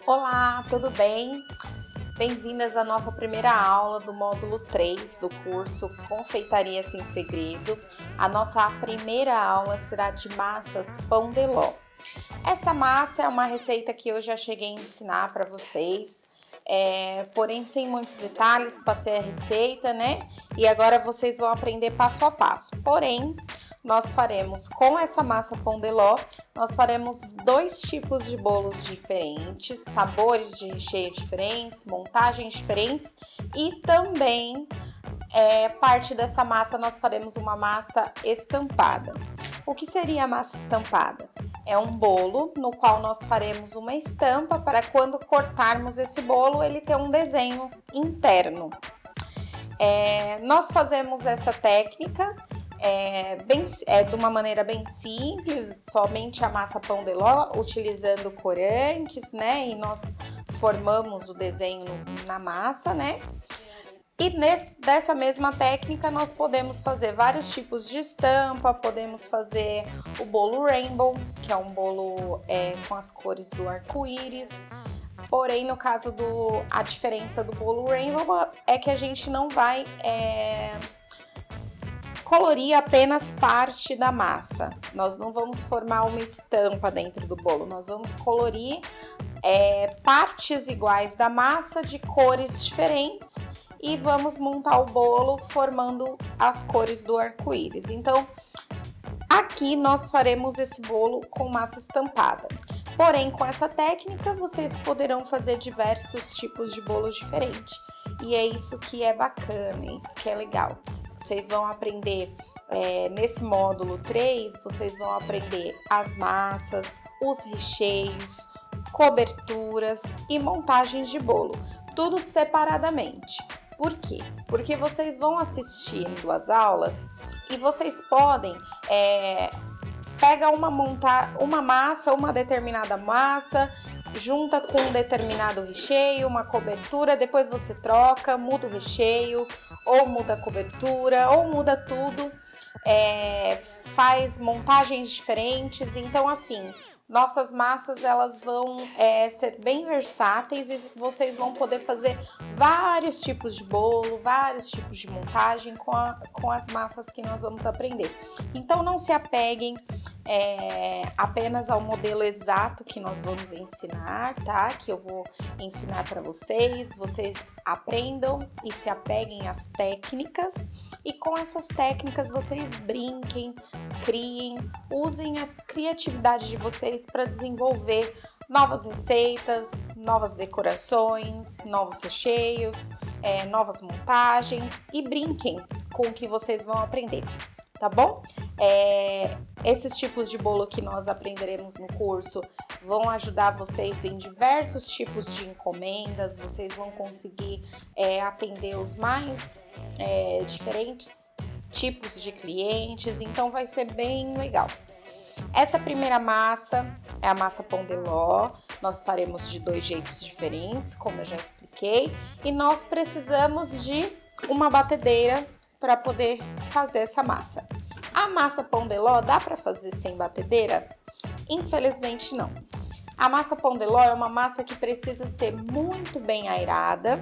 Olá, tudo bem? Bem-vindas à nossa primeira aula do módulo 3 do curso Confeitaria Sem Segredo. A nossa primeira aula será de massas pão de ló. Essa massa é uma receita que eu já cheguei a ensinar para vocês, porém sem muitos detalhes, passei a receita, né? E agora vocês vão aprender passo a passo. Porém, nós faremos com essa massa pão de ló, nós faremos dois tipos de bolos diferentes, sabores de recheio diferentes, montagens diferentes e também parte dessa massa nós faremos uma massa estampada. O que seria a massa estampada? É um bolo no qual nós faremos uma estampa para quando cortarmos esse bolo ele ter um desenho interno. Nós fazemos essa técnica de uma maneira bem simples, somente a massa pão de ló, utilizando corantes, né? E nós formamos o desenho na massa, né? E dessa mesma técnica nós podemos fazer vários tipos de estampa, podemos fazer o bolo rainbow, que é um bolo com as cores do arco-íris. Porém, no caso a diferença do bolo rainbow é que a gente não vai colorir apenas parte da massa. Nós não vamos formar uma estampa dentro do bolo, nós vamos colorir partes iguais da massa de cores diferentes e vamos montar o bolo formando as cores do arco-íris. Então, aqui nós faremos esse bolo com massa estampada. Porém, com essa técnica, vocês poderão fazer diversos tipos de bolos diferentes. E é isso que é bacana, isso que é legal. Vocês vão aprender, nesse módulo 3, vocês vão aprender as massas, os recheios, coberturas e montagens de bolo, tudo separadamente. Por quê? Porque vocês vão assistir em 2 aulas e vocês podem pegar uma massa, uma determinada massa, junta com um determinado recheio, uma cobertura, depois você troca, muda o recheio, ou muda a cobertura, ou muda tudo, faz montagens diferentes. Então, assim, nossas massas elas vão ser bem versáteis e vocês vão poder fazer vários tipos de bolo, vários tipos de montagem com as massas que nós vamos aprender. Então não se apeguem apenas ao modelo exato que nós vamos ensinar, tá? Que eu vou ensinar para vocês, vocês aprendam e se apeguem às técnicas e com essas técnicas vocês brinquem, criem, usem a criatividade de vocês para desenvolver novas receitas, novas decorações, novos recheios, novas montagens e brinquem com o que vocês vão aprender, tá bom? Esses tipos de bolo que nós aprenderemos no curso vão ajudar vocês em diversos tipos de encomendas, vocês vão conseguir atender os mais diferentes tipos de clientes, então vai ser bem legal. Essa primeira massa é a massa pão de ló, nós faremos de 2 jeitos diferentes, como eu já expliquei, e nós precisamos de uma batedeira para poder fazer essa massa. A massa pão de ló dá para fazer sem batedeira? Infelizmente não. A massa pão de ló é uma massa que precisa ser muito bem aerada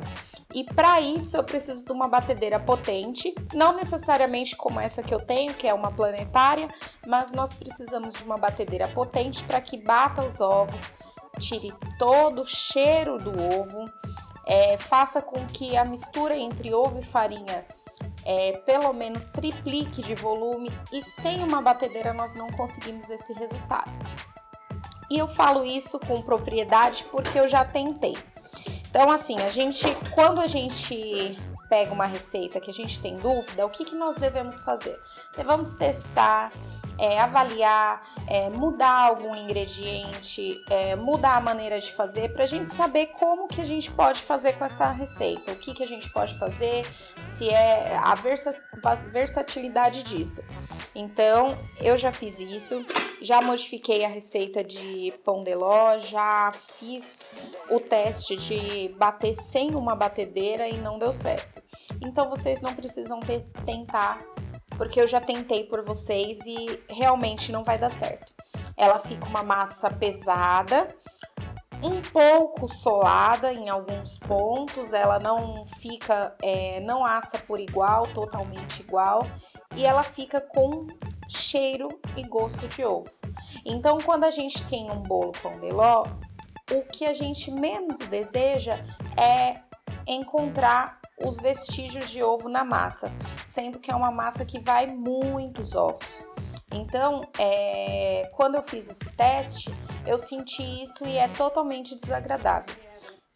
e para isso eu preciso de uma batedeira potente, não necessariamente como essa que eu tenho, que é uma planetária, mas nós precisamos de uma batedeira potente para que bata os ovos, tire todo o cheiro do ovo, faça com que a mistura entre ovo e farinha pelo menos triplique de volume e sem uma batedeira nós não conseguimos esse resultado. E eu falo isso com propriedade porque eu já tentei. Então, assim, quando a gente pega uma receita que a gente tem dúvida, o que nós devemos fazer? Devemos testar, avaliar, mudar algum ingrediente, mudar a maneira de fazer para a gente saber como que a gente pode fazer com essa receita, o que a gente pode fazer, se é a versatilidade disso. Então, eu já fiz isso, já modifiquei a receita de pão de ló, já fiz o teste de bater sem uma batedeira e não deu certo. Então, vocês não precisam tentar, porque eu já tentei por vocês e realmente não vai dar certo. Ela fica uma massa pesada, um pouco solada em alguns pontos, ela não fica, não assa por igual, totalmente igual, e ela fica com cheiro e gosto de ovo. Então, quando a gente tem um bolo pão de ló, o que a gente menos deseja é encontrar os vestígios de ovo na massa, sendo que é uma massa que vai muitos ovos. Então, quando eu fiz esse teste, eu senti isso e é totalmente desagradável.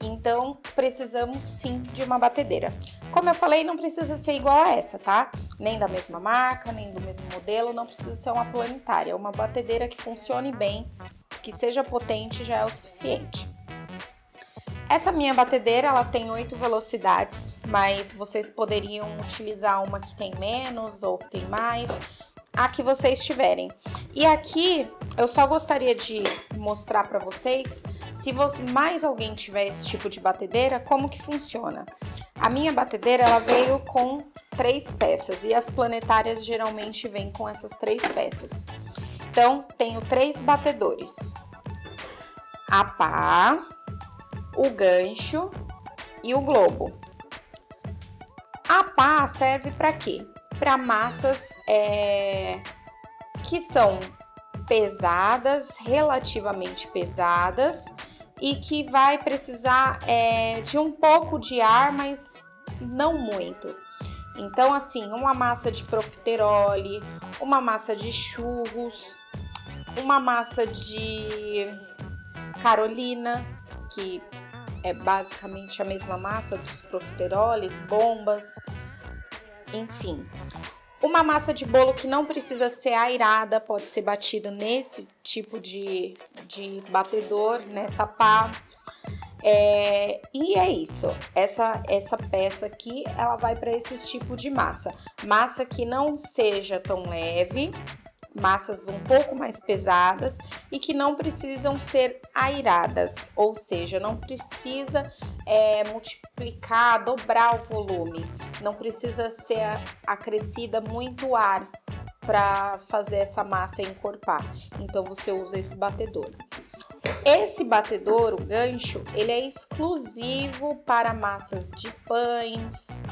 Então, precisamos sim de uma batedeira. Como eu falei, não precisa ser igual a essa, tá? Nem da mesma marca, nem do mesmo modelo, não precisa ser uma planetária. Uma batedeira que funcione bem, que seja potente já é o suficiente. Essa minha batedeira, ela tem 8 velocidades, mas vocês poderiam utilizar uma que tem menos ou que tem mais, a que vocês tiverem. E aqui eu só gostaria de mostrar para vocês, se mais alguém tiver esse tipo de batedeira, como que funciona. A minha batedeira, ela veio com 3 peças e as planetárias geralmente vêm com essas 3 peças. Então, tenho 3 batedores: a pá, o gancho e o globo. A pá serve para quê? Para massas que são pesadas, relativamente pesadas, e que vai precisar de um pouco de ar, mas não muito. Então, assim, uma massa de profiterole, uma massa de churros, uma massa de carolina, que é basicamente a mesma massa dos profiteroles, bombas, enfim. Uma massa de bolo que não precisa ser airada, pode ser batida nesse tipo de batedor, nessa pá. E é isso, essa peça aqui, ela vai para esse tipo de massa. Massa que não seja tão leve, massas um pouco mais pesadas e que não precisam ser airadas, ou seja, não precisa multiplicar, dobrar o volume, não precisa ser acrescida muito ar para fazer essa massa encorpar. Então você usa esse batedor. Esse batedor, o gancho, ele é exclusivo para massas de pães,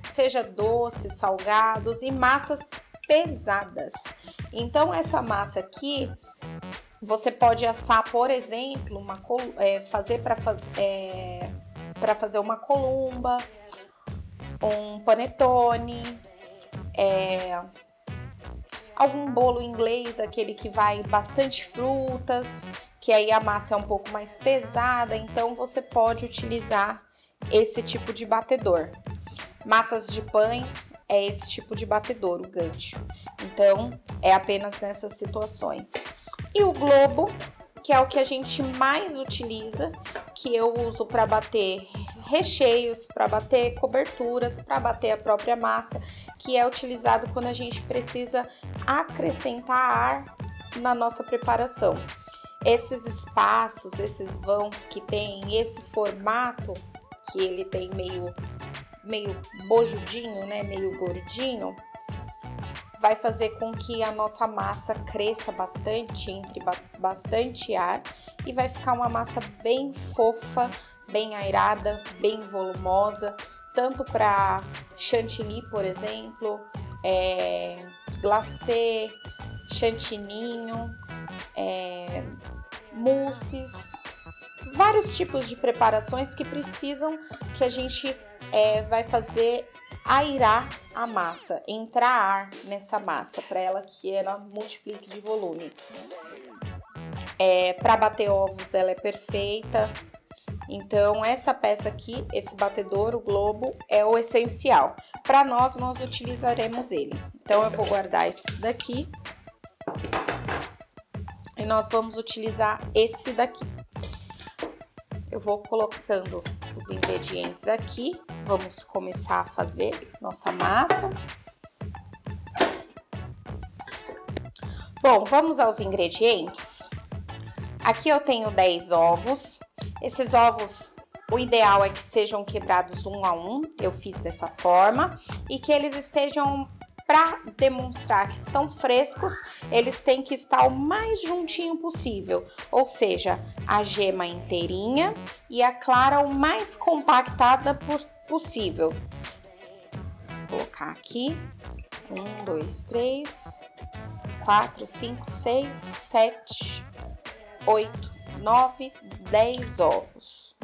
seja doces, salgados e massas pesadas. Então, essa massa aqui, você pode assar, por exemplo, fazer para fazer uma columba, um panetone, algum bolo inglês, aquele que vai bastante frutas, que aí a massa é um pouco mais pesada, então você pode utilizar esse tipo de batedor. Massas de pães é esse tipo de batedor, o gancho. Então, é apenas nessas situações. E o globo, que é o que a gente mais utiliza, que eu uso para bater recheios, para bater coberturas, para bater a própria massa, que é utilizado quando a gente precisa acrescentar ar na nossa preparação. Esses espaços, esses vãos que tem esse formato, que ele tem meio bojudinho, né, meio gordinho, vai fazer com que a nossa massa cresça bastante, entre bastante ar e vai ficar uma massa bem fofa, bem airada, bem volumosa, tanto para chantilly, por exemplo, glacê, chantininho, mousses, vários tipos de preparações que precisam que a gente vai fazer airar a massa, entrar ar nessa massa para que ela multiplique de volume. Para bater ovos ela é perfeita. Então essa peça aqui, esse batedor, o globo, é o essencial. Para nós utilizaremos ele. Então eu vou guardar esses daqui e nós vamos utilizar esse daqui. Eu vou colocando os ingredientes aqui, vamos começar a fazer nossa massa. Bom, vamos aos ingredientes. Aqui eu tenho 10 ovos. Esses ovos, o ideal é que sejam quebrados um a um, eu fiz dessa forma, e que eles estejam para demonstrar que estão frescos, eles têm que estar o mais juntinho possível, ou seja, a gema inteirinha e a clara o mais compactada possível. Vou colocar aqui 1, 2, 3, 4, 5, 6, 7, 8, 9, 10 ovos.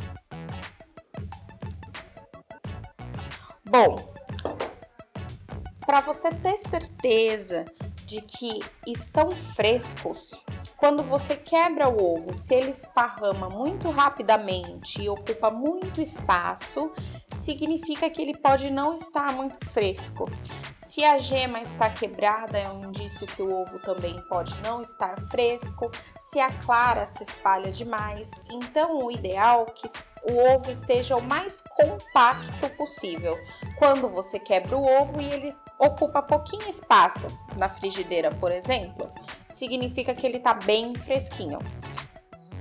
Bom, para você ter certeza de que estão frescos, quando você quebra o ovo, se ele esparrama muito rapidamente e ocupa muito espaço, significa que ele pode não estar muito fresco. Se a gema está quebrada, é um indício que o ovo também pode não estar fresco. Se a clara se espalha demais, então o ideal é que o ovo esteja o mais compacto possível. Quando você quebra o ovo e ele ocupa pouquinho espaço na frigideira, por exemplo, significa que ele está bem fresquinho.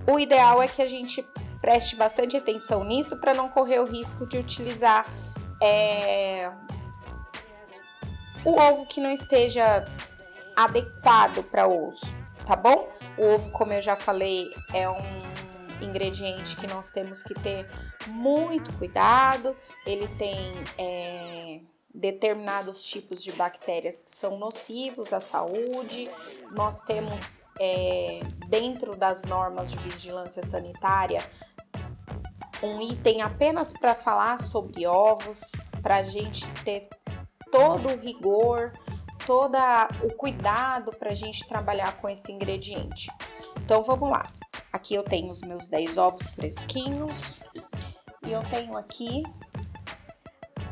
O ideal é que a gente preste bastante atenção nisso para não correr o risco de utilizar o ovo que não esteja adequado para uso, tá bom? O ovo, como eu já falei, é um ingrediente que nós temos que ter muito cuidado. Ele tem determinados tipos de bactérias que são nocivos à saúde. Nós temos, dentro das normas de vigilância sanitária, um item apenas para falar sobre ovos, para a gente ter todo o rigor, todo o cuidado para a gente trabalhar com esse ingrediente. Então, vamos lá. Aqui eu tenho os meus 10 ovos fresquinhos e eu tenho aqui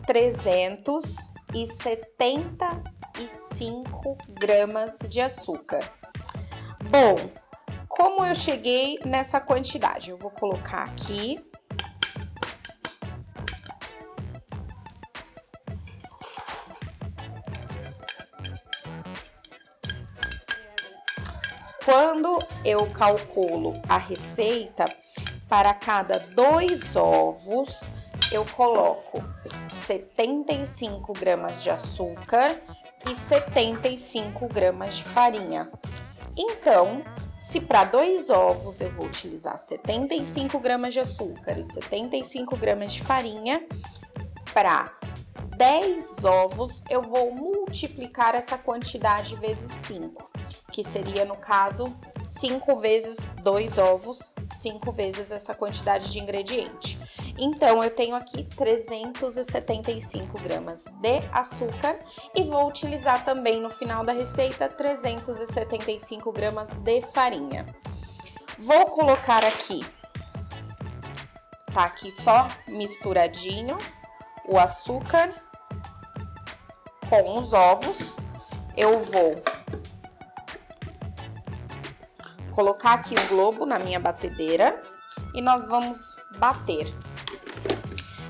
375 gramas de açúcar. Bom, como eu cheguei nessa quantidade? Eu vou colocar aqui. Quando eu calculo a receita, para cada 2 ovos, eu coloco 75 gramas de açúcar e 75 gramas de farinha. Então, se para 2 ovos eu vou utilizar 75 gramas de açúcar e 75 gramas de farinha, para 10 ovos eu vou multiplicar essa quantidade vezes 5, que seria, no caso, 5 vezes 2 ovos, 5 vezes essa quantidade de ingrediente. Então, eu tenho aqui 375 gramas de açúcar e vou utilizar também no final da receita 375 gramas de farinha. Vou colocar aqui, tá aqui só misturadinho, o açúcar com os ovos. Eu vou colocar aqui o globo na minha batedeira e nós vamos bater.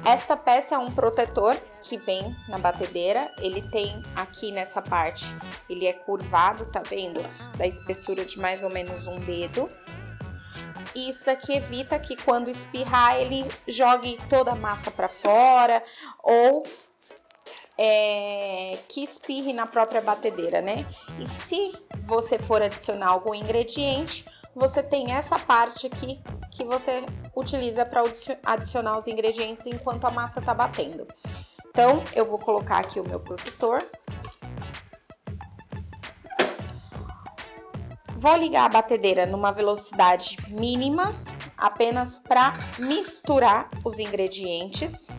Esta peça é um protetor que vem na batedeira, ele tem aqui nessa parte, ele é curvado, tá vendo? Da espessura de mais ou menos um dedo. E isso daqui evita que quando espirrar ele jogue toda a massa para fora ou que espirre na própria batedeira, né? E se você for adicionar algum ingrediente, você tem essa parte aqui que você utiliza para adicionar os ingredientes enquanto a massa tá batendo. Então, eu vou colocar aqui o meu protetor. Vou ligar a batedeira numa velocidade mínima, apenas para misturar os ingredientes.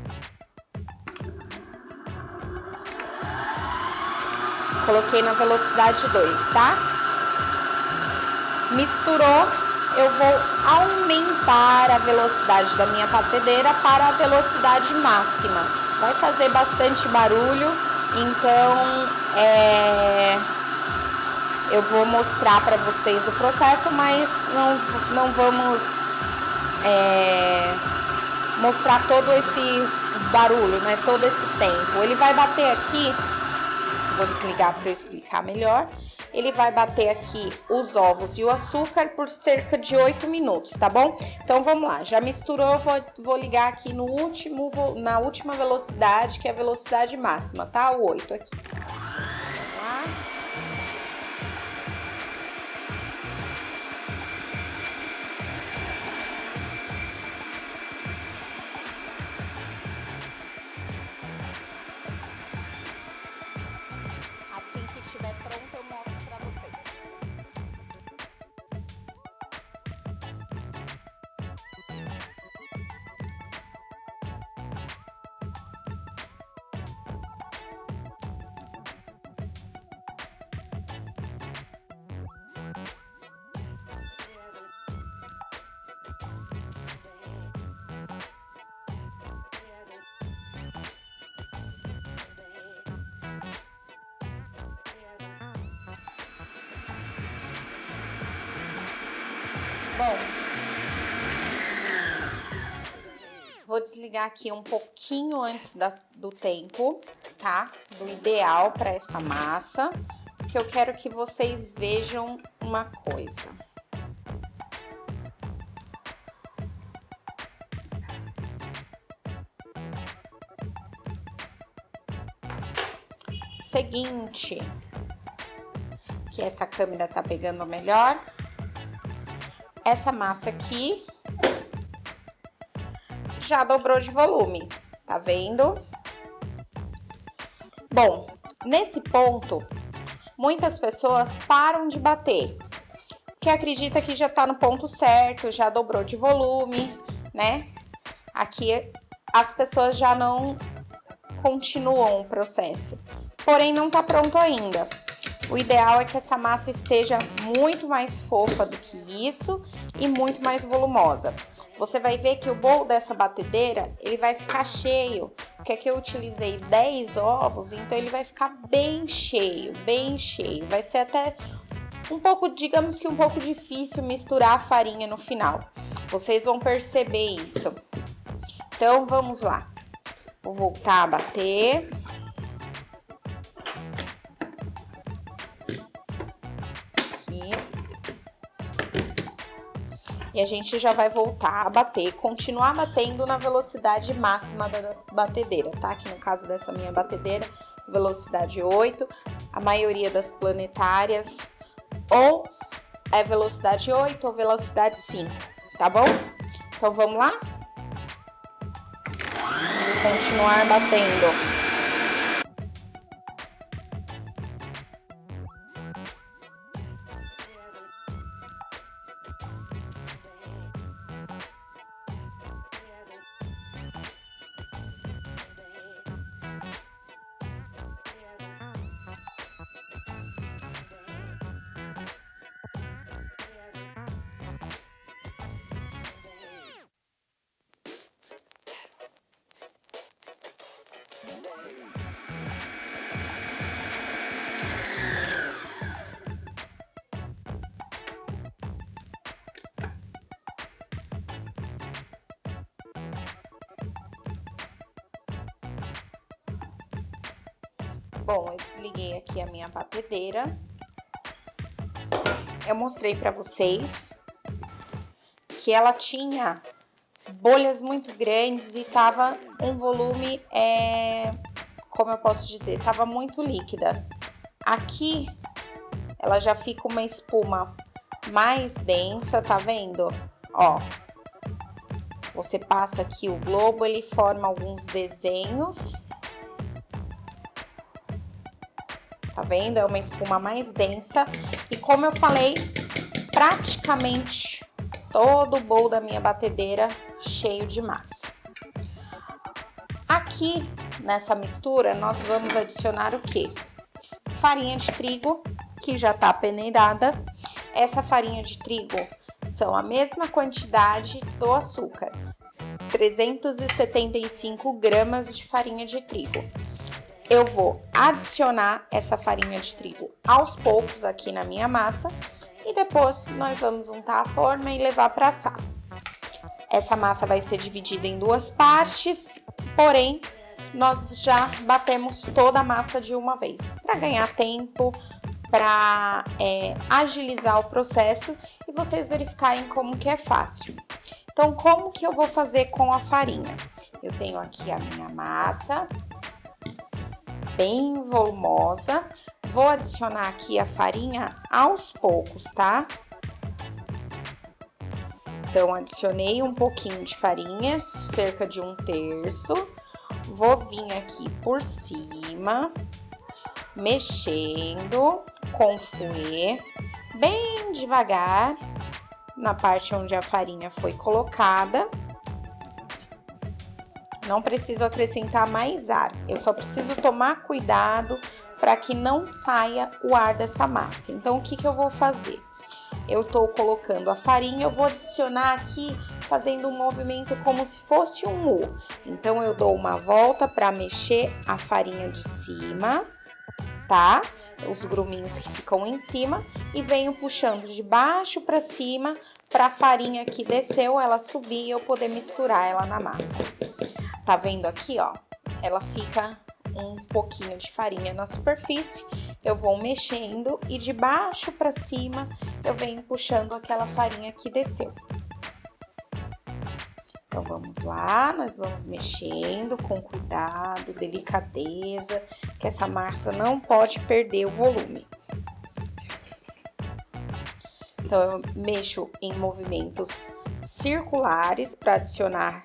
Coloquei na velocidade 2, tá? Misturou, eu vou aumentar a velocidade da minha batedeira para a velocidade máxima. Vai fazer bastante barulho, então eu vou mostrar para vocês o processo, mas não vamos mostrar todo esse barulho, né? Todo esse tempo. Ele vai bater aqui. Vou desligar para eu explicar melhor. Ele vai bater aqui os ovos e o açúcar por cerca de 8 minutos, tá bom? Então, vamos lá. Já misturou, eu vou ligar aqui na última velocidade, que é a velocidade máxima, tá? O 8 aqui. Bom, vou desligar aqui um pouquinho antes do tempo, tá? Do ideal para essa massa, porque eu quero que vocês vejam uma coisa. Seguinte, que essa câmera tá pegando melhor. Essa massa aqui já dobrou de volume, tá vendo? Bom, nesse ponto, muitas pessoas param de bater, porque acredita que já tá no ponto certo, já dobrou de volume, né? Aqui as pessoas já não continuam o processo, porém não tá pronto ainda. O ideal é que essa massa esteja muito mais fofa do que isso e muito mais volumosa. Você vai ver que o bowl dessa batedeira, ele vai ficar cheio, porque aqui eu utilizei 10 ovos, então ele vai ficar bem cheio, bem cheio. Vai ser até um pouco, digamos que um pouco difícil misturar a farinha no final. Vocês vão perceber isso. Então, vamos lá. Vou voltar a bater. E a gente já vai voltar a bater, continuar batendo na velocidade máxima da batedeira, tá? Que no caso dessa minha batedeira, velocidade 8, a maioria das planetárias ou é velocidade 8 ou velocidade 5, tá bom? Então vamos lá? Vamos continuar batendo. Bom, eu desliguei aqui a minha batedeira. Eu mostrei para vocês que ela tinha bolhas muito grandes e tava um volume, como eu posso dizer, tava muito líquida. Aqui, ela já fica uma espuma mais densa, tá vendo? Ó, você passa aqui o globo, ele forma alguns desenhos. Tá vendo? É uma espuma mais densa. E como eu falei, praticamente todo o bowl da minha batedeira cheio de massa. Aqui, nessa mistura, nós vamos adicionar o quê? Farinha de trigo, que já tá peneirada. Essa farinha de trigo são a mesma quantidade do açúcar. 375 gramas de farinha de trigo. Eu vou adicionar essa farinha de trigo aos poucos aqui na minha massa e depois nós vamos untar a forma e levar para assar. Essa massa vai ser dividida em duas partes, porém nós já batemos toda a massa de uma vez para ganhar tempo, para agilizar o processo e vocês verificarem como que é fácil. Então, como que eu vou fazer com a farinha? Eu tenho aqui a minha massa bem volumosa. Vou adicionar aqui a farinha aos poucos, tá? Então, adicionei um pouquinho de farinha, cerca de 1/3. Vou vir aqui por cima, mexendo com fouet, bem devagar, na parte onde a farinha foi colocada. Não preciso acrescentar mais ar, eu só preciso tomar cuidado para que não saia o ar dessa massa. Então, o que eu vou fazer? Eu tô colocando a farinha, eu vou adicionar aqui fazendo um movimento como se fosse um U. Então, eu dou uma volta para mexer a farinha de cima, tá? Os gruminhos que ficam em cima e venho puxando de baixo para cima pra farinha que desceu, ela subir e eu poder misturar ela na massa. Tá vendo aqui, ó? Ela fica um pouquinho de farinha na superfície, eu vou mexendo e de baixo pra cima eu venho puxando aquela farinha que desceu. Então, vamos lá, nós vamos mexendo com cuidado, delicadeza, que essa massa não pode perder o volume. Então, eu mexo em movimentos circulares para adicionar,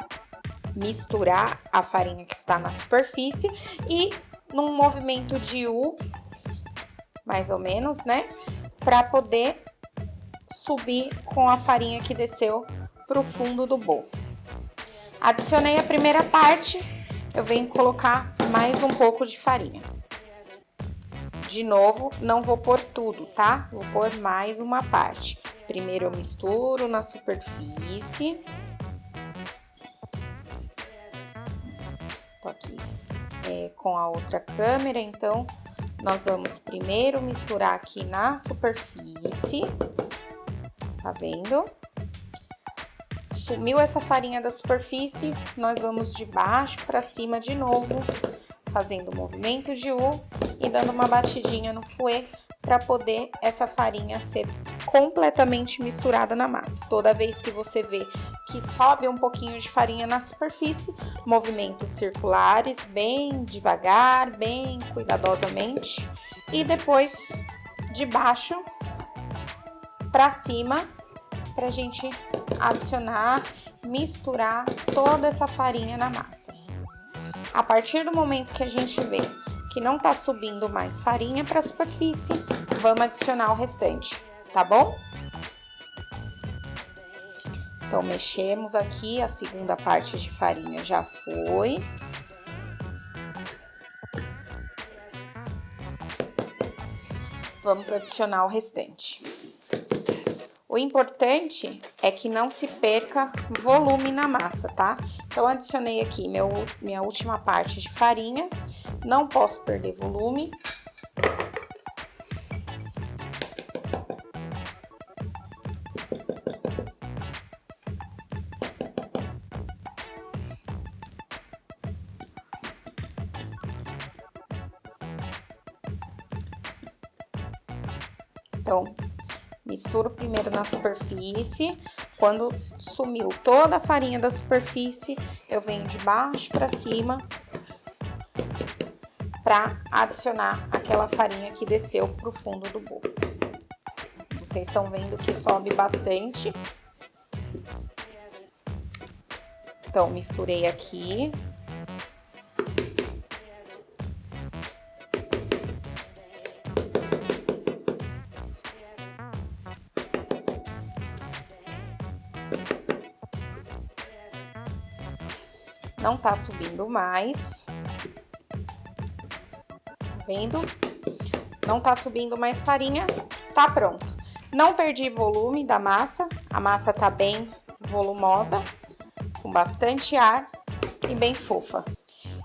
misturar a farinha que está na superfície e num movimento de U, mais ou menos, né? Para poder subir com a farinha que desceu para o fundo do bolo. Adicionei a primeira parte, eu venho colocar mais um pouco de farinha. De novo, não vou pôr tudo, tá? Vou pôr mais uma parte. Primeiro eu misturo na superfície. Tô aqui com a outra câmera, então nós vamos primeiro misturar aqui na superfície. Tá vendo? Sumiu essa farinha da superfície, nós vamos de baixo para cima de novo, fazendo movimento de U e dando uma batidinha no fouet para poder essa farinha ser completamente misturada na massa. Toda vez que você vê que sobe um pouquinho de farinha na superfície, movimentos circulares, bem devagar, bem cuidadosamente, e depois de baixo para cima, pra gente adicionar, misturar toda essa farinha na massa. A partir do momento que a gente vê que não tá subindo mais farinha para a superfície, vamos adicionar o restante, tá bom? Então, mexemos aqui, a segunda parte de farinha já foi. Vamos adicionar o restante. O importante é que não se perca volume na massa, tá? Então, adicionei aqui minha última parte de farinha, não posso perder volume. Então, misturo primeiro na superfície. Quando sumiu toda a farinha da superfície, eu venho de baixo para cima para adicionar aquela farinha que desceu pro fundo do bolo. Vocês estão vendo que sobe bastante. Então, misturei aqui. Não tá subindo mais. Tá vendo? Não tá subindo mais farinha. Tá pronto. Não perdi volume da massa. A massa tá bem volumosa, com bastante ar e bem fofa.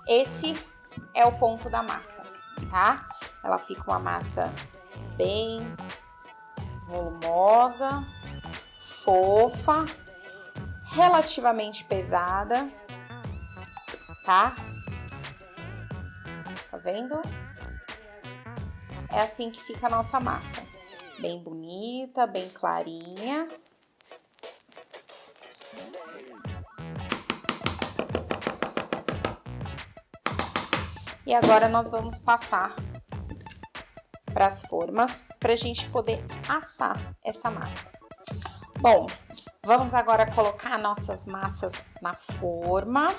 Esse é o ponto da massa, tá? Ela fica uma massa bem volumosa, fofa, relativamente pesada. Tá? Tá vendo? É assim que fica a nossa massa. Bem bonita, bem clarinha. E agora nós vamos passar para as formas, pra gente poder assar essa massa. Bom, vamos agora colocar nossas massas na forma.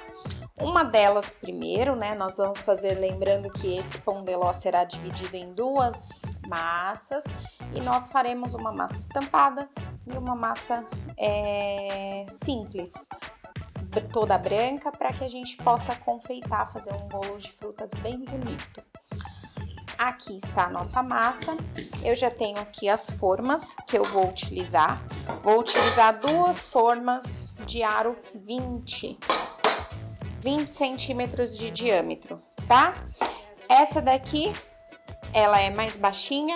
Uma delas primeiro, né? Nós vamos fazer, lembrando que esse pão de ló será dividido em duas massas. E nós faremos uma massa estampada e uma massa simples, toda branca, para que a gente possa confeitar, fazer um bolo de frutas bem bonito. Aqui está a nossa massa. Eu já tenho aqui as formas que eu vou utilizar. Vou utilizar duas formas de aro 20 centímetros de diâmetro, tá? Essa daqui, ela é mais baixinha,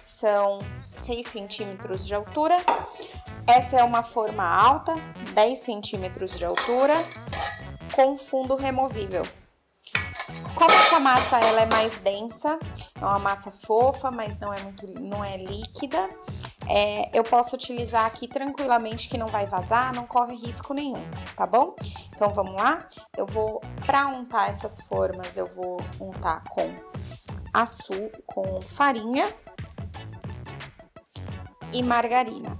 são 6 centímetros de altura. Essa é uma forma alta, 10 centímetros de altura, com fundo removível. Como essa massa ela é mais densa, é uma massa fofa, mas não é líquida, eu posso utilizar aqui tranquilamente que não vai vazar, não corre risco nenhum, tá bom? Então vamos lá? Para untar essas formas, eu vou untar com farinha e margarina.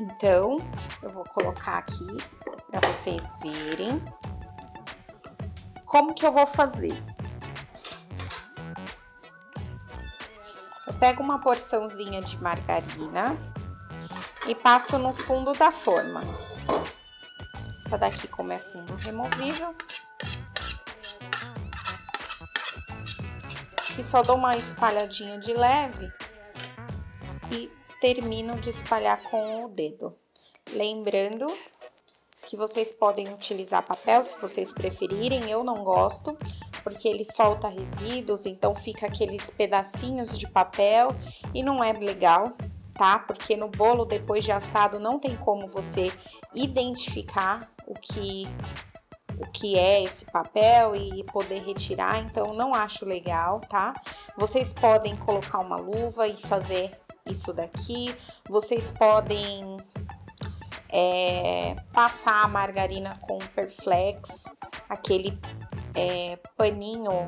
Então, eu vou colocar aqui para vocês verem como que eu vou fazer. Eu pego uma porçãozinha de margarina e passo no fundo da forma. Essa daqui, como é fundo removível, que só dou uma espalhadinha de leve e termino de espalhar com o dedo. Lembrando que vocês podem utilizar papel se vocês preferirem, eu não gosto, porque ele solta resíduos, então fica aqueles pedacinhos de papel e não é legal, tá? Porque no bolo, depois de assado, não tem como você identificar o que é esse papel e poder retirar, então não acho legal, tá? Vocês podem colocar uma luva e fazer isso daqui, vocês podem passar a margarina com Perflex, aquele paninho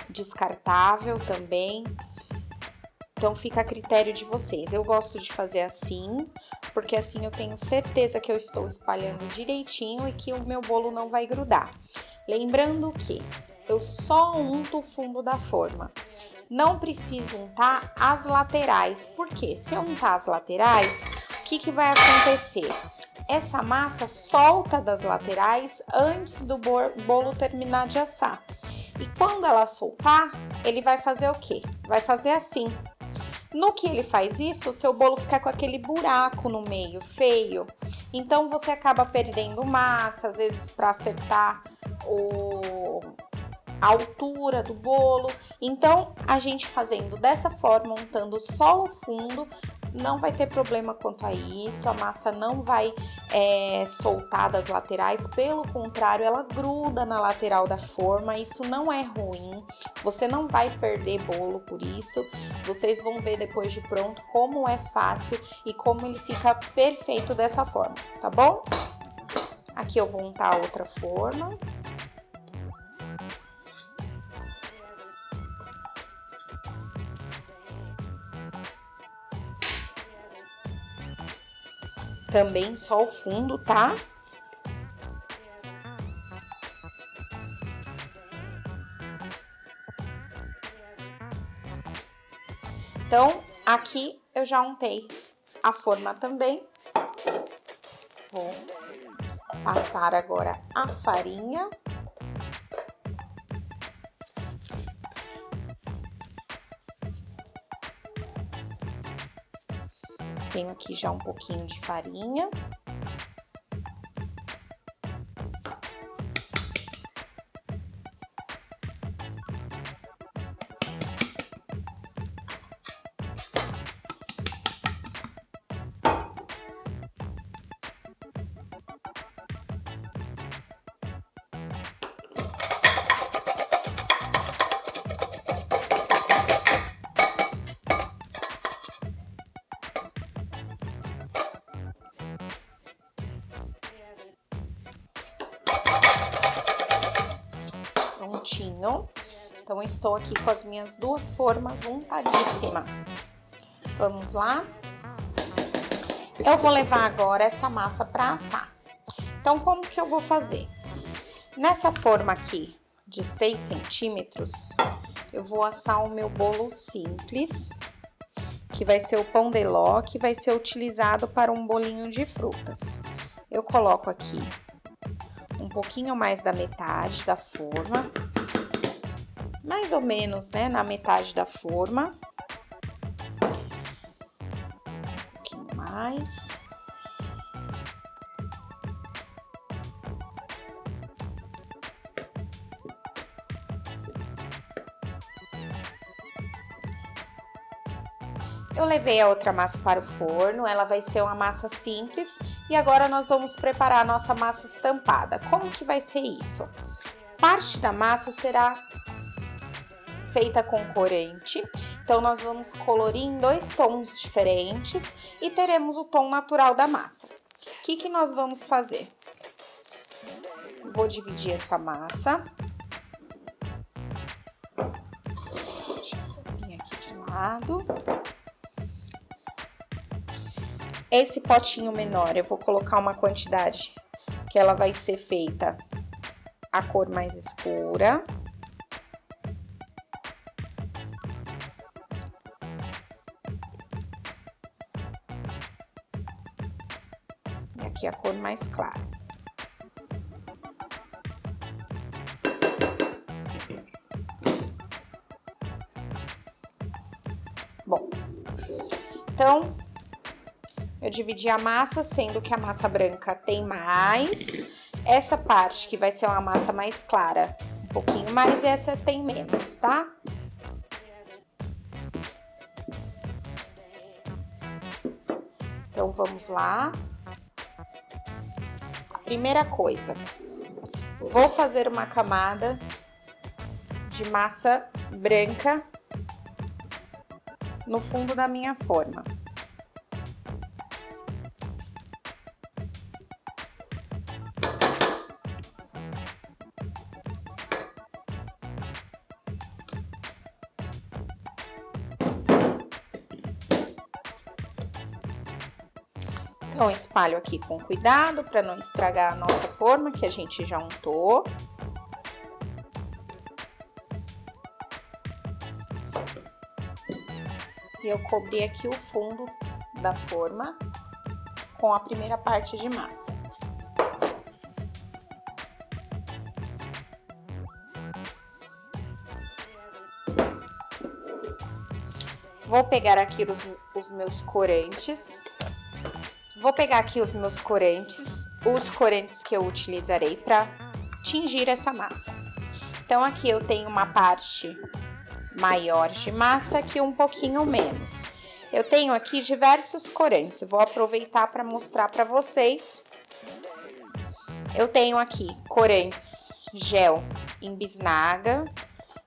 descartável também. Então fica a critério de vocês. Eu gosto de fazer assim, porque assim eu tenho certeza que eu estou espalhando direitinho e que o meu bolo não vai grudar. Lembrando que eu só unto o fundo da forma. Não preciso untar as laterais, porque se eu untar as laterais, o que vai acontecer? Essa massa solta das laterais antes do bolo terminar de assar. E quando ela soltar, ele vai fazer o quê? Vai fazer assim. No que ele faz isso, o seu bolo fica com aquele buraco no meio, feio. Então, você acaba perdendo massa, às vezes para acertar a altura do bolo. Então, a gente fazendo dessa forma, untando só o fundo, não vai ter problema quanto a isso, a massa não vai soltar das laterais, pelo contrário, ela gruda na lateral da forma, isso não é ruim, você não vai perder bolo por isso, vocês vão ver depois de pronto como é fácil e como ele fica perfeito dessa forma, tá bom? Aqui eu vou untar a outra forma. Também só o fundo, tá? Então, aqui eu já untei a forma também. Vou passar agora a farinha. Tenho aqui já um pouquinho de farinha. Prontinho. Então, estou aqui com as minhas duas formas untadíssimas. Vamos lá? Eu vou levar agora essa massa para assar. Então, como que eu vou fazer? Nessa forma aqui de 6 centímetros, eu vou assar o meu bolo simples, que vai ser o pão de ló, que vai ser utilizado para um bolinho de frutas. Eu coloco aqui um pouquinho mais da metade da forma, mais ou menos, né, na metade da forma. Um pouquinho mais. Eu levei a outra massa para o forno, ela vai ser uma massa simples e agora nós vamos preparar a nossa massa estampada. Como que vai ser isso? Parte da massa será feita com corante, então nós vamos colorir em 2 tons diferentes e teremos o tom natural da massa. O que nós vamos fazer? Vou dividir essa massa. Deixa eu vir aqui de lado. Esse potinho menor, eu vou colocar uma quantidade que ela vai ser feita a cor mais escura. E aqui a cor mais clara. Bom, então, eu dividi a massa, sendo que a massa branca tem mais. Essa parte que vai ser uma massa mais clara, um pouquinho mais, e essa tem menos, tá? Então, vamos lá. Primeira coisa, vou fazer uma camada de massa branca no fundo da minha forma. Então, espalho aqui com cuidado para não estragar a nossa forma que a gente já untou. E eu cobri aqui o fundo da forma com a primeira parte de massa. Vou pegar aqui os meus corantes. Vou pegar aqui os meus corantes, os corantes que eu utilizarei para tingir essa massa. Então, aqui eu tenho uma parte maior de massa, aqui um pouquinho menos. Eu tenho aqui diversos corantes, vou aproveitar para mostrar para vocês. Eu tenho aqui corantes gel em bisnaga,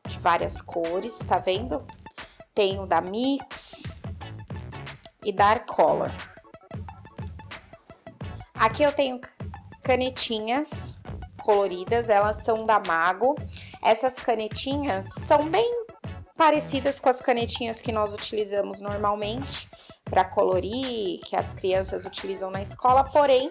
de várias cores, tá vendo? Tenho da Mix e da Arcolor. Aqui eu tenho canetinhas coloridas, elas são da Mago. Essas canetinhas são bem parecidas com as canetinhas que nós utilizamos normalmente para colorir, que as crianças utilizam na escola, porém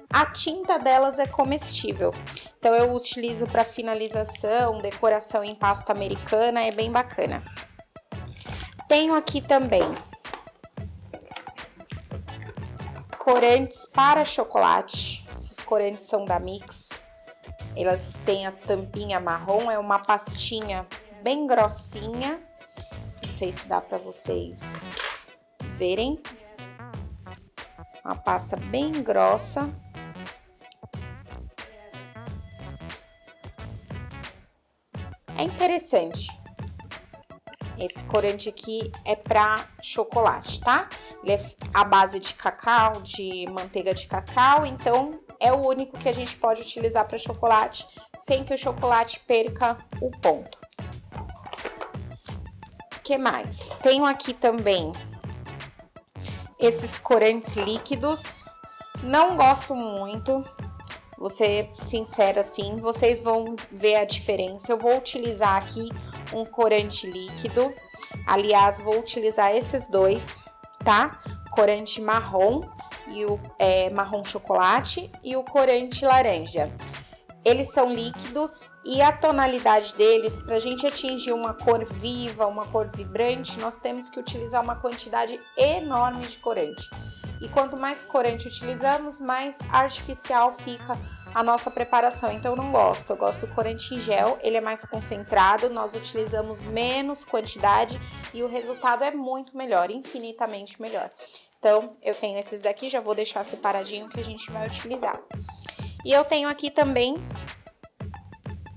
a tinta delas é comestível. Então eu utilizo para finalização, decoração em pasta americana, é bem bacana. Tenho aqui também corantes para chocolate. Esses corantes são da Mix. Elas têm a tampinha marrom, é uma pastinha bem grossinha. Não sei se dá para vocês verem. Uma pasta bem grossa. É interessante. Esse corante aqui é para chocolate, tá? Ele é à base de cacau, de manteiga de cacau, então é o único que a gente pode utilizar para chocolate, sem que o chocolate perca o ponto. O que mais? Tenho aqui também esses corantes líquidos. Não gosto muito, vou ser sincera assim, vocês vão ver a diferença. Eu vou utilizar aqui um corante líquido, aliás, vou utilizar esses dois, tá? Corante marrom e o marrom chocolate e o corante laranja. Eles são líquidos e a tonalidade deles, para a gente atingir uma cor viva, uma cor vibrante, nós temos que utilizar uma quantidade enorme de corante. E quanto mais corante utilizamos, mais artificial fica a nossa preparação. Então, eu não gosto. Eu gosto do corante em gel, ele é mais concentrado, nós utilizamos menos quantidade e o resultado é muito melhor, infinitamente melhor. Então, eu tenho esses daqui, já vou deixar separadinho que a gente vai utilizar. E eu tenho aqui também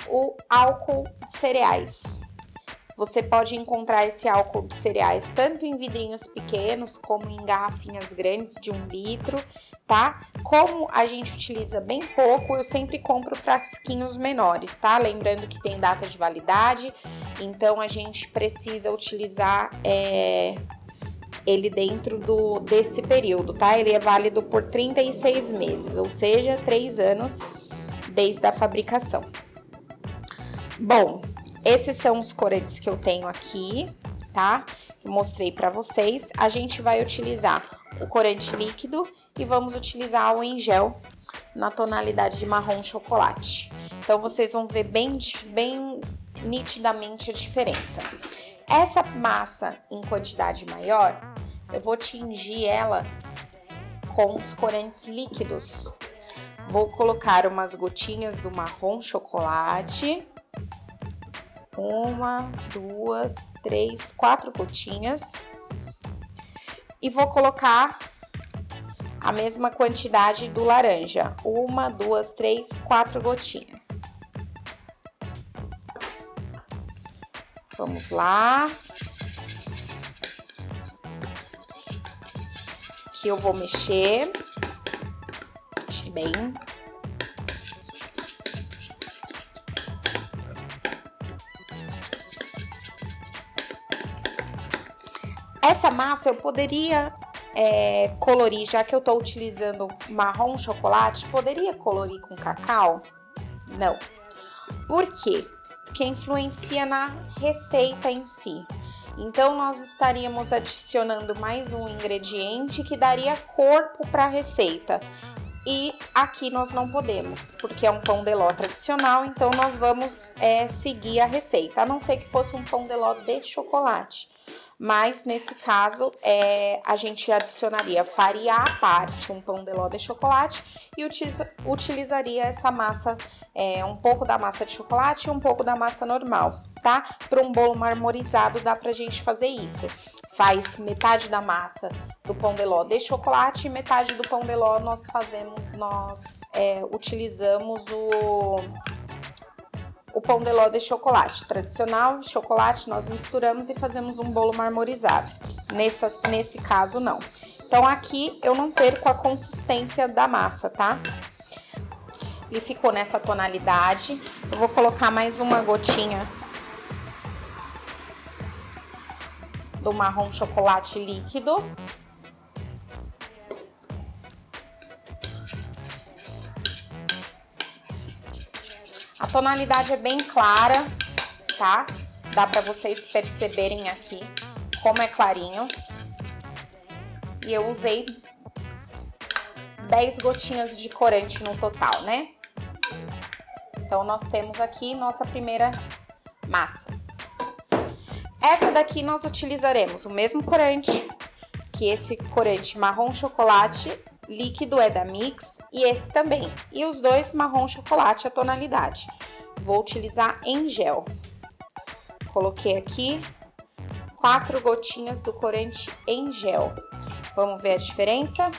o álcool de cereais. Você pode encontrar esse álcool de cereais tanto em vidrinhos pequenos como em garrafinhas grandes de 1 litro, tá? Como a gente utiliza bem pouco, eu sempre compro frasquinhos menores, tá? Lembrando que tem data de validade, então a gente precisa utilizar ele dentro desse período, tá? Ele é válido por 36 meses, ou seja, 3 anos desde a fabricação. Bom, esses são os corantes que eu tenho aqui, tá? Que mostrei para vocês. A gente vai utilizar o corante líquido e vamos utilizar o em gel na tonalidade de marrom chocolate. Então, vocês vão ver bem nitidamente a diferença. Essa massa em quantidade maior, eu vou tingir ela com os corantes líquidos. Vou colocar umas gotinhas do marrom chocolate. 1, 2, 3, 4 gotinhas. E vou colocar a mesma quantidade do laranja. 1, 2, 3, 4 gotinhas. Vamos lá. Aqui eu vou mexer. Mexer bem. Essa massa eu poderia colorir, já que eu tô utilizando marrom chocolate, poderia colorir com cacau? Não. Por quê? Porque influencia na receita em si. Então, nós estaríamos adicionando mais um ingrediente que daria corpo para a receita. E aqui nós não podemos, porque é um pão de ló tradicional, então nós vamos seguir a receita, a não ser que fosse um pão de ló de chocolate. Mas, nesse caso, a gente adicionaria farinha à parte, um pão de ló de chocolate, e utilizaria essa massa, um pouco da massa de chocolate e um pouco da massa normal, tá? Para um bolo marmorizado dá pra gente fazer isso. Faz metade da massa do pão de ló de chocolate e metade do pão de ló nós utilizamos o pão de ló de chocolate tradicional, chocolate, nós misturamos e fazemos um bolo marmorizado. Nesse caso, não. Então, aqui eu não perco a consistência da massa, tá? Ele ficou nessa tonalidade. Eu vou colocar mais uma gotinha do marrom chocolate líquido. A tonalidade é bem clara, tá? Dá pra vocês perceberem aqui como é clarinho. E eu usei 10 gotinhas de corante no total, né? Então, nós temos aqui nossa primeira massa. Essa daqui nós utilizaremos o mesmo corante, que esse corante marrom chocolate líquido é da Mix e esse também. E os dois marrom chocolate a tonalidade. Vou utilizar em gel. Coloquei aqui 4 gotinhas do corante em gel. Vamos ver a diferença?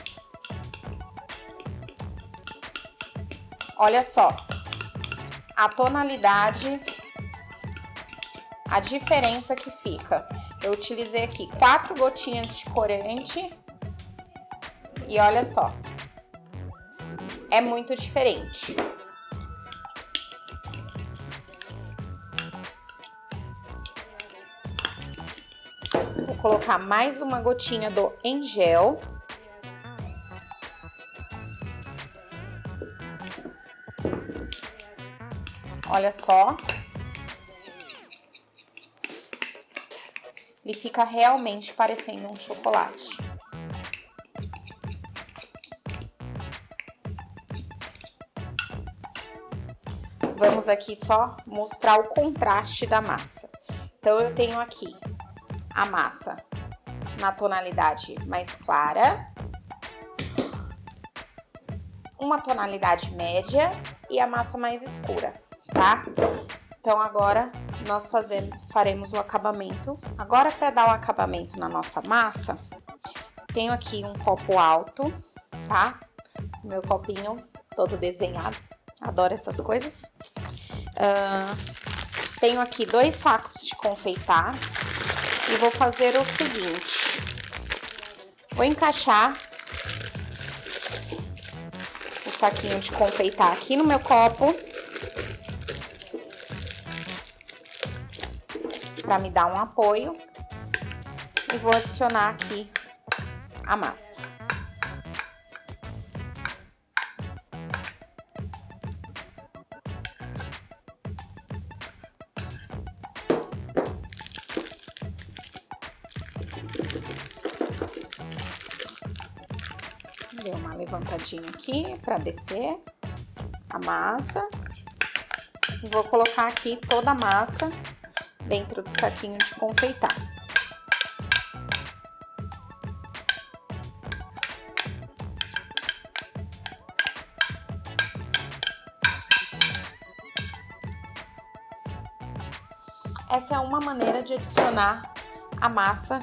Olha só. A tonalidade, a diferença que fica. Eu utilizei aqui 4 gotinhas de corante. E olha só, é muito diferente. Vou colocar mais uma gotinha do em gel. Olha só. Ele fica realmente parecendo um chocolate. Vamos aqui só mostrar o contraste da massa. Então, eu tenho aqui a massa na tonalidade mais clara, uma tonalidade média e a massa mais escura, tá? Então, agora, nós faremos o acabamento. Agora, para dar o acabamento na nossa massa, tenho aqui um copo alto, tá? Meu copinho todo desenhado. Adoro essas coisas. Tenho aqui 2 sacos de confeitar e vou fazer o seguinte. Vou encaixar o saquinho de confeitar aqui no meu copo para me dar um apoio e vou adicionar aqui a massa. Dei uma levantadinha aqui para descer a massa. E vou colocar aqui toda a massa dentro do saquinho de confeitar. Essa é uma maneira de adicionar a massa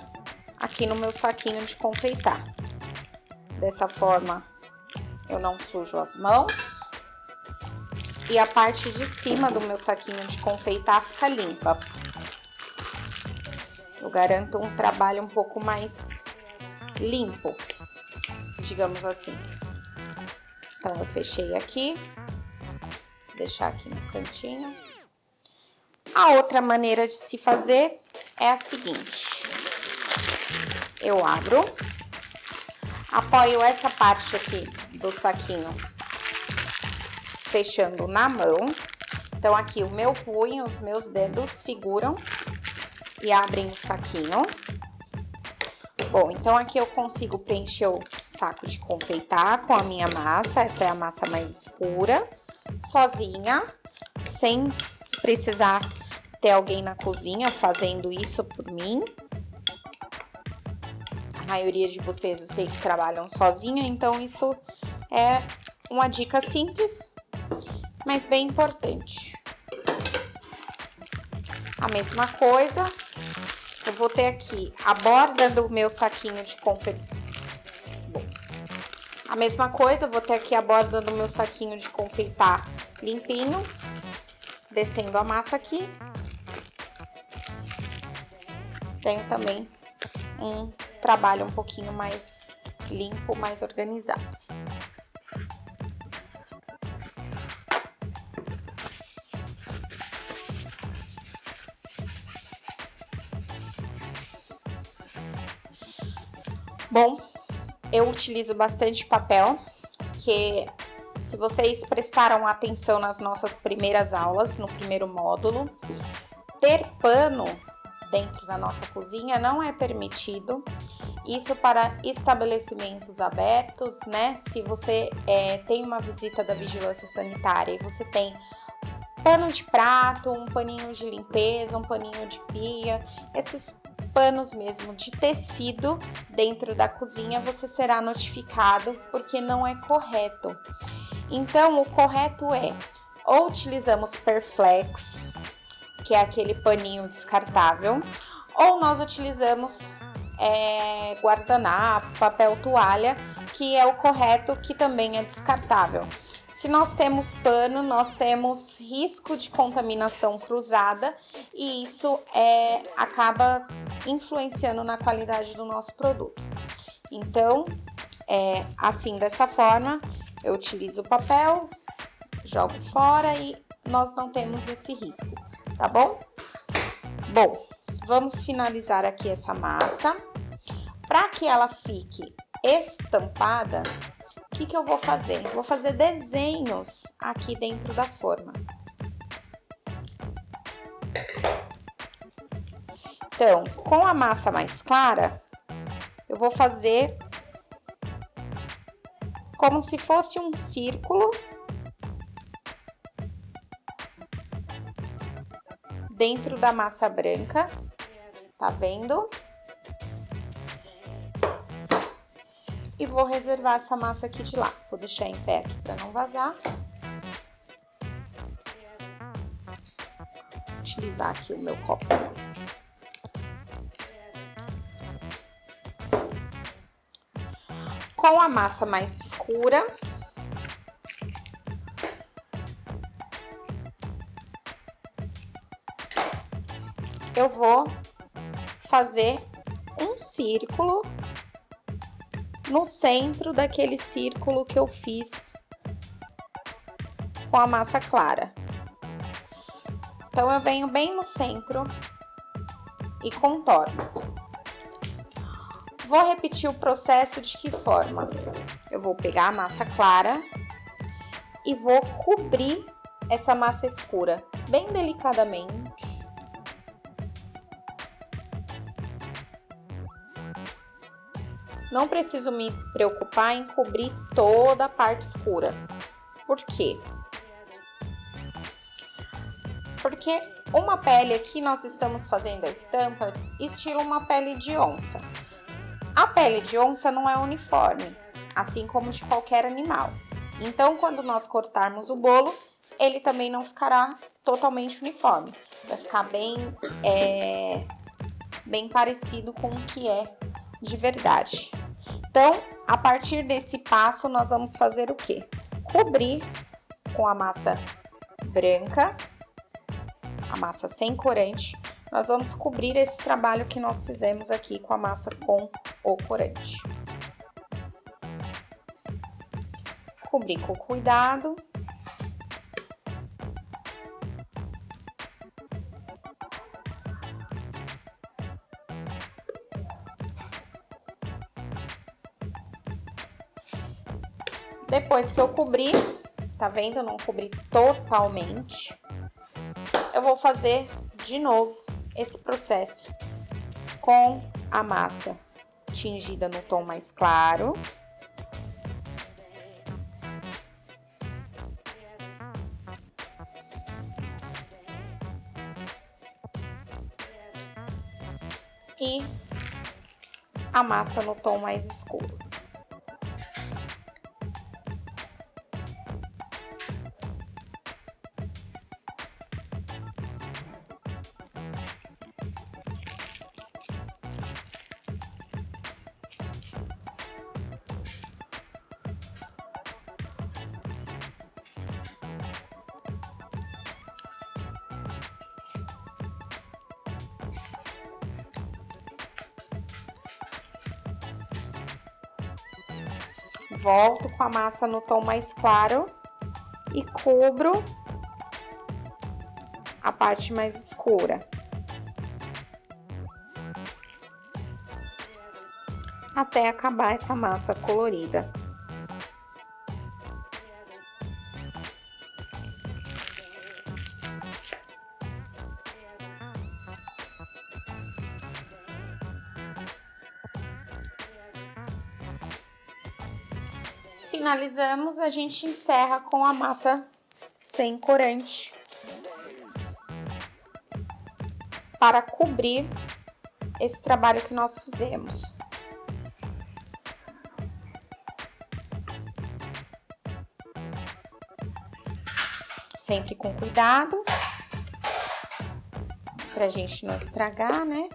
aqui no meu saquinho de confeitar. Dessa forma, eu não sujo as mãos e a parte de cima do meu saquinho de confeitar fica limpa. Eu garanto um trabalho um pouco mais limpo, digamos assim. Então, eu fechei aqui, vou deixar aqui no cantinho. A outra maneira de se fazer é a seguinte. Eu abro, apoio essa parte aqui do saquinho fechando na mão. Então, aqui o meu punho, os meus dedos seguram e abrem o saquinho. Bom, então aqui eu consigo preencher o saco de confeitar com a minha massa. Essa é a massa mais escura, sozinha, sem precisar ter alguém na cozinha fazendo isso por mim. A maioria de vocês eu sei que trabalham sozinha, então isso é uma dica simples, mas bem importante. A mesma coisa, eu vou ter aqui a borda do meu saquinho de confeitar. A mesma coisa, eu vou ter aqui a borda do meu saquinho de confeitar limpinho, descendo a massa aqui. Tenho também um trabalho um pouquinho mais limpo, mais organizado. Bom, eu utilizo bastante papel, que se vocês prestaram atenção nas nossas primeiras aulas, no primeiro módulo, ter pano dentro da nossa cozinha não é permitido. Isso para estabelecimentos abertos, né? Se você tem uma visita da vigilância sanitária e você tem pano de prato, um paninho de limpeza, um paninho de pia, esses panos mesmo de tecido dentro da cozinha, você será notificado porque não é correto. Então, o correto é ou utilizamos Perflex, que é aquele paninho descartável, ou nós utilizamos guardanapo, papel toalha, que é o correto, que também é descartável. Se nós temos pano, nós temos risco de contaminação cruzada e isso acaba influenciando na qualidade do nosso produto. Então, assim, dessa forma, eu utilizo o papel, jogo fora e nós não temos esse risco, tá bom? Bom, vamos finalizar aqui essa massa. Para que ela fique estampada, o que eu vou fazer? Vou fazer desenhos aqui dentro da forma. Então, com a massa mais clara, eu vou fazer como se fosse um círculo dentro da massa branca, tá vendo? E vou reservar essa massa aqui de lá. Vou deixar em pé aqui para não vazar. Vou utilizar aqui o meu copo. Com a massa mais escura, eu vou fazer um círculo no centro daquele círculo que eu fiz com a massa clara. Então, eu venho bem no centro e contorno. Vou repetir o processo de que forma? Eu vou pegar a massa clara e vou cobrir essa massa escura bem delicadamente. Não preciso me preocupar em cobrir toda a parte escura. Por quê? Porque uma pele aqui, nós estamos fazendo a estampa estilo uma pele de onça. A pele de onça não é uniforme, assim como de qualquer animal. Então, quando nós cortarmos o bolo, ele também não ficará totalmente uniforme. Vai ficar bem parecido com o que é de verdade. Então, a partir desse passo, nós vamos fazer o quê? Cobrir com a massa branca, a massa sem corante, nós vamos cobrir esse trabalho que nós fizemos aqui com a massa com o corante. Cobrir com cuidado. Depois que eu cobri, tá vendo? Eu não cobri totalmente. Eu vou fazer de novo esse processo com a massa tingida no tom mais claro. E a massa no tom mais escuro. Volto com a massa no tom mais claro e cubro a parte mais escura. Até acabar essa massa colorida. Finalizamos, a gente encerra com a massa sem corante para cobrir esse trabalho que nós fizemos. Sempre com cuidado, pra gente não estragar, né?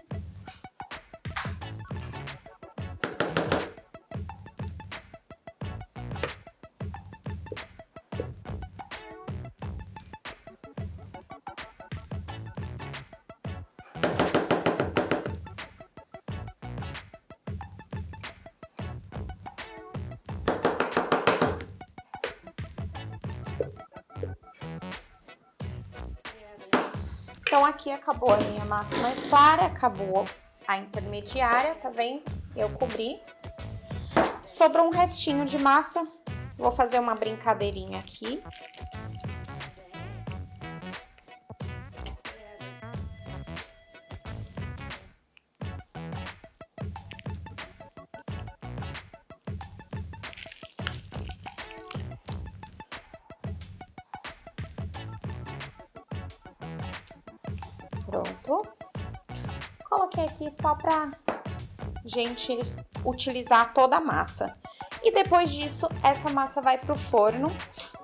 Então, aqui acabou a minha massa mais clara, acabou a intermediária, tá vendo? Eu cobri. Sobrou um restinho de massa, vou fazer uma brincadeirinha aqui. Pronto. Coloquei aqui só pra gente utilizar toda a massa. E depois disso, essa massa vai pro forno.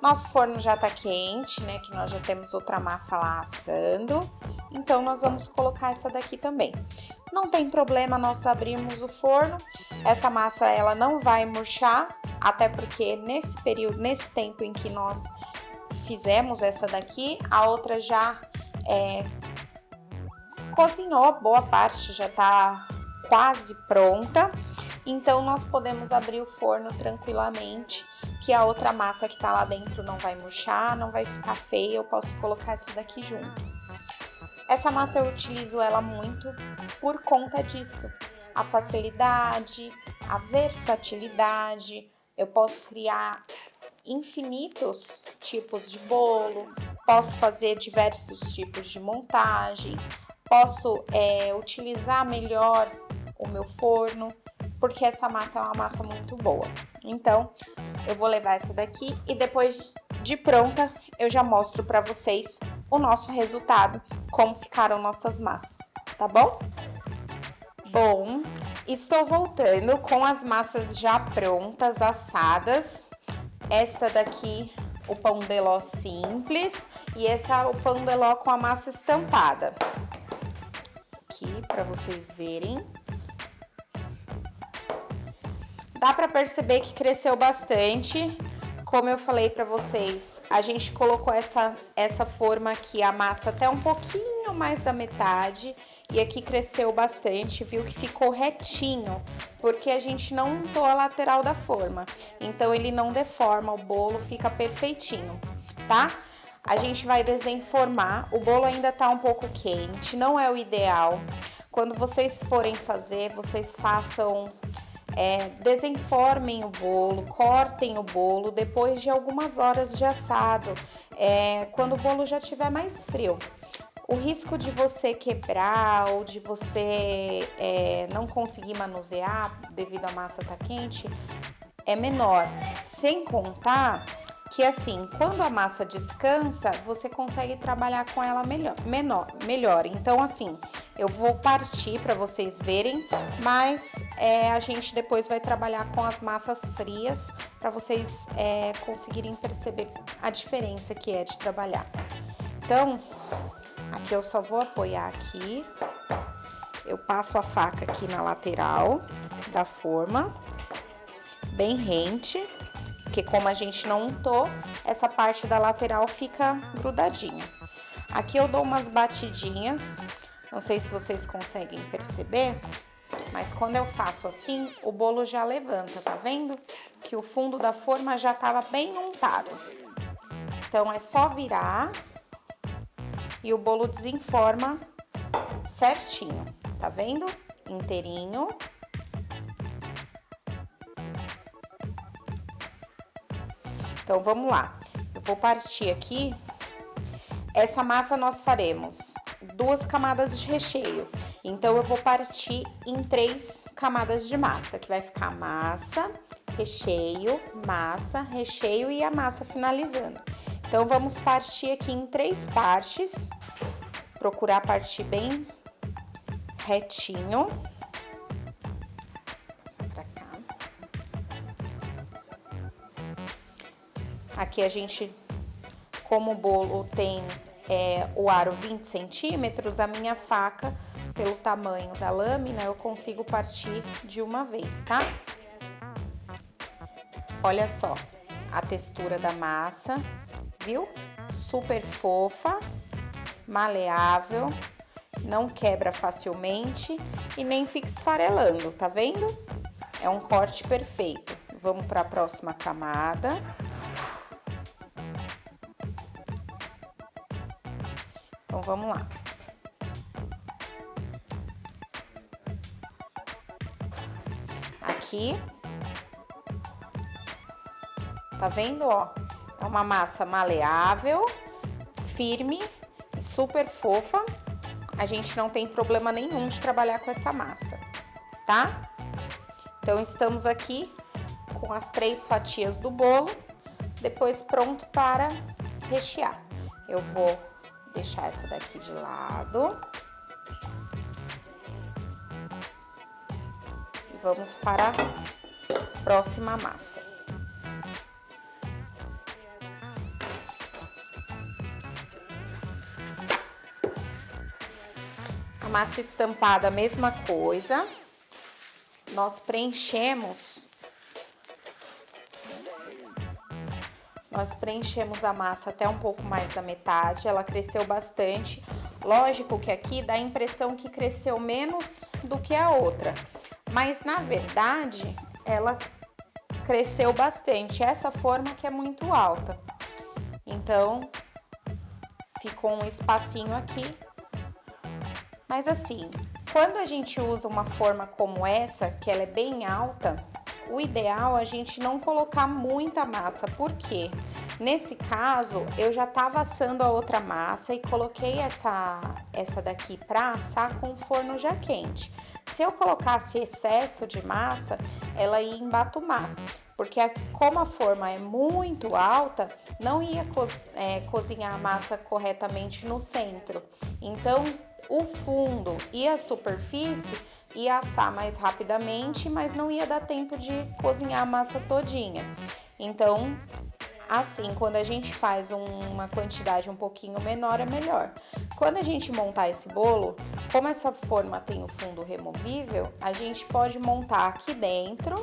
Nosso forno já tá quente, né? Que nós já temos outra massa lá assando. Então, nós vamos colocar essa daqui também. Não tem problema nós abrirmos o forno. Essa massa, ela não vai murchar. Até porque nesse período, nesse tempo em que nós fizemos essa daqui, a outra já cozinhou, boa parte já tá quase pronta. Então, nós podemos abrir o forno tranquilamente, que a outra massa que tá lá dentro não vai murchar, não vai ficar feia, eu posso colocar essa daqui junto. Essa massa eu utilizo ela muito por conta disso. A facilidade, a versatilidade, eu posso criar infinitos tipos de bolo, posso fazer diversos tipos de montagem, posso utilizar melhor o meu forno, porque essa massa é uma massa muito boa. Então, eu vou levar essa daqui e depois de pronta, eu já mostro para vocês o nosso resultado, como ficaram nossas massas, tá bom? Bom, estou voltando com as massas já prontas, assadas. Esta daqui, o pão de ló simples, e essa o pão de ló com a massa estampada. Aqui, para vocês verem. Dá para perceber que cresceu bastante. Como eu falei para vocês, a gente colocou essa forma aqui, a massa até um pouquinho mais da metade. E aqui cresceu bastante, viu que ficou retinho, porque a gente não untou a lateral da forma. Então, ele não deforma o bolo, fica perfeitinho, tá? A gente vai desenformar, o bolo ainda tá um pouco quente, não é o ideal. Quando vocês forem fazer, vocês façam... desenformem o bolo, cortem o bolo depois de algumas horas de assado, quando o bolo já estiver mais frio. O risco de você quebrar ou de você não conseguir manusear devido à massa estar quente é menor. Sem contar que assim, quando a massa descansa, você consegue trabalhar com ela melhor. Então assim, eu vou partir para vocês verem, mas a gente depois vai trabalhar com as massas frias para vocês conseguirem perceber a diferença que é de trabalhar. Então, aqui eu só vou apoiar aqui, eu passo a faca aqui na lateral da forma, bem rente. Porque como a gente não untou, essa parte da lateral fica grudadinha. Aqui eu dou umas batidinhas, não sei se vocês conseguem perceber, mas quando eu faço assim, o bolo já levanta, tá vendo? Que o fundo da forma já tava bem untado. Então, é só virar e o bolo desenforma certinho, tá vendo? Inteirinho. Então, vamos lá. Eu vou partir aqui. Essa massa nós faremos 2 camadas de recheio. Então, eu vou partir em 3 camadas de massa, que vai ficar massa, recheio e a massa finalizando. Então, vamos partir aqui em 3 partes. Procurar partir bem retinho. Passar pra cá. Aqui a gente, como o bolo tem o aro 20 centímetros, a minha faca, pelo tamanho da lâmina, eu consigo partir de uma vez, tá? Olha só a textura da massa, viu? Super fofa, maleável, não quebra facilmente e nem fica esfarelando, tá vendo? É um corte perfeito. Vamos para a próxima camada. Então, vamos lá. Aqui. Tá vendo, ó? É uma massa maleável, firme, super fofa. A gente não tem problema nenhum de trabalhar com essa massa, tá? Então, estamos aqui com as 3 fatias do bolo, depois pronto para rechear. Eu vou deixar essa daqui de lado. E vamos para a próxima massa. A massa estampada, a mesma coisa. Nós preenchemos a massa até um pouco mais da metade, ela cresceu bastante. Lógico que aqui dá a impressão que cresceu menos do que a outra, mas na verdade ela cresceu bastante. Essa forma que é muito alta, então ficou um espacinho aqui. Mas assim, quando a gente usa uma forma como essa, que ela é bem alta, o ideal é a gente não colocar muita massa. Por quê? Nesse caso, eu já estava assando a outra massa e coloquei essa daqui para assar com o forno já quente. Se eu colocasse excesso de massa, ela ia embatumar, porque como a forma é muito alta, não ia cozinhar a massa corretamente no centro. Então, o fundo e a superfície ia assar mais rapidamente, mas não ia dar tempo de cozinhar a massa todinha. Então, assim, quando a gente faz uma quantidade um pouquinho menor, é melhor. Quando a gente montar esse bolo, como essa forma tem o fundo removível, a gente pode montar aqui dentro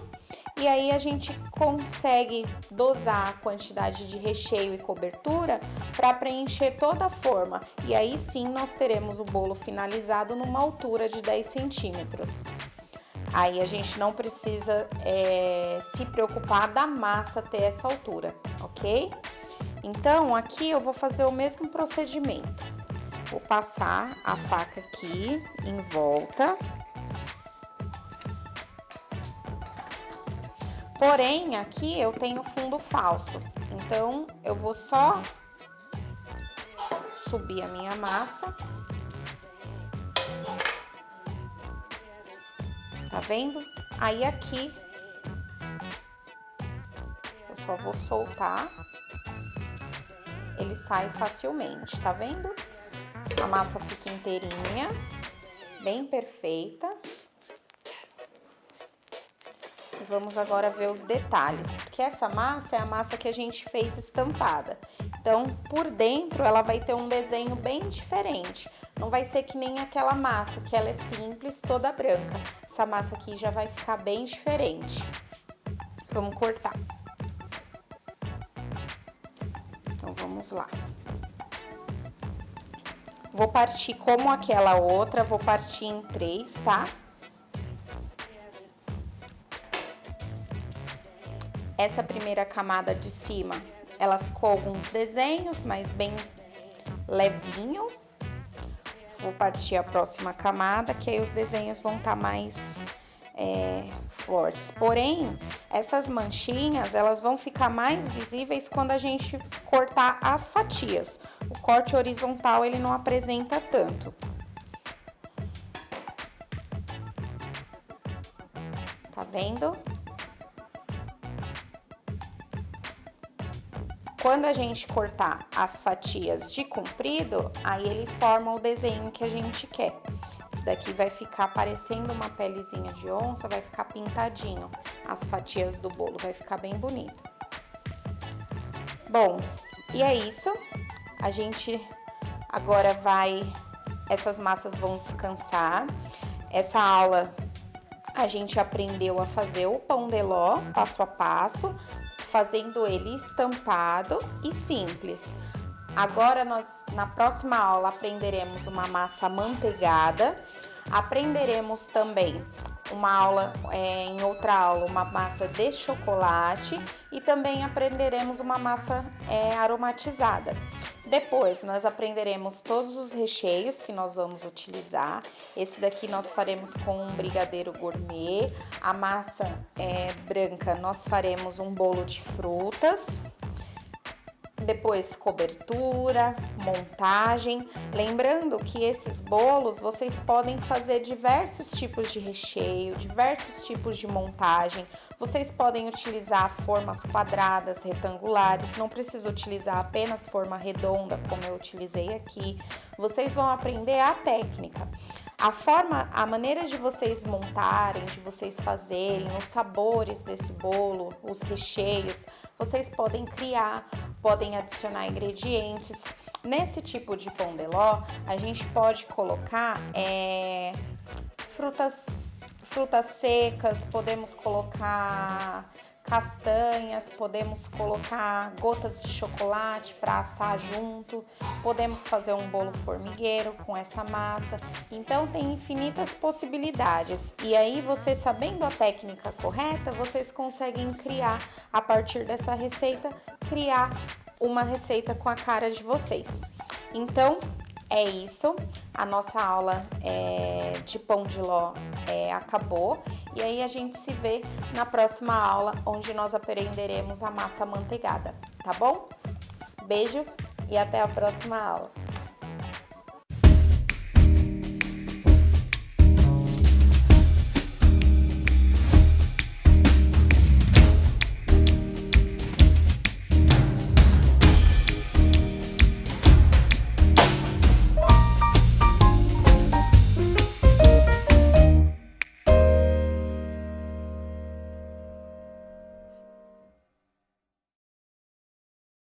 e aí a gente consegue dosar a quantidade de recheio e cobertura para preencher toda a forma. E aí sim nós teremos o bolo finalizado numa altura de 10 centímetros. Aí a gente não precisa se preocupar da massa ter essa altura, ok? Então aqui eu vou fazer o mesmo procedimento. Vou passar a faca aqui em volta. Porém, aqui eu tenho fundo falso, então eu vou só subir a minha massa. Tá vendo? Aí aqui eu só vou soltar, ele sai facilmente, tá vendo? A massa fica inteirinha, bem perfeita. E vamos agora ver os detalhes, porque essa massa é a massa que a gente fez estampada. Então, por dentro ela vai ter um desenho bem diferente. Não vai ser que nem aquela massa, que ela é simples, toda branca. Essa massa aqui já vai ficar bem diferente. Vamos cortar. Então, vamos lá. Vou partir como aquela outra, vou partir em 3, tá? Essa primeira camada de cima, ela ficou alguns desenhos, mas bem levinho. Vou partir a próxima camada, que aí os desenhos vão estar mais fortes. Porém, essas manchinhas, elas vão ficar mais visíveis quando a gente cortar as fatias. O corte horizontal, ele não apresenta tanto. Tá vendo? Quando a gente cortar as fatias de comprido, aí ele forma o desenho que a gente quer. Esse daqui vai ficar parecendo uma pelezinha de onça, vai ficar pintadinho. As fatias do bolo vai ficar bem bonito. Bom, e é isso. A gente agora essas massas vão descansar. Essa aula a gente aprendeu a fazer o pão de ló, passo a passo, fazendo ele estampado e simples. Agora na próxima aula aprenderemos uma massa amanteigada, aprenderemos também em outra aula, uma massa de chocolate e também aprenderemos uma massa aromatizada. Depois, nós aprenderemos todos os recheios que nós vamos utilizar. Esse daqui nós faremos com um brigadeiro gourmet. A massa branca, nós faremos um bolo de frutas. Depois, cobertura, montagem. Lembrando que esses bolos, vocês podem fazer diversos tipos de recheio, diversos tipos de montagem. Vocês podem utilizar formas quadradas, retangulares, não precisa utilizar apenas forma redonda, como eu utilizei aqui. Vocês vão aprender a técnica. A maneira de vocês montarem, de vocês fazerem, os sabores desse bolo, os recheios, vocês podem criar, podem adicionar ingredientes. Nesse tipo de pão de ló, a gente pode colocar frutas secas, podemos colocar castanhas, podemos colocar gotas de chocolate para assar junto, podemos fazer um bolo formigueiro com essa massa. Então tem infinitas possibilidades. E aí você sabendo a técnica correta, vocês conseguem criar a partir dessa receita, criar uma receita com a cara de vocês. Então é isso, a nossa aula de pão de ló acabou e aí a gente se vê na próxima aula, onde nós aprenderemos a massa amanteigada, tá bom? Beijo e até a próxima aula.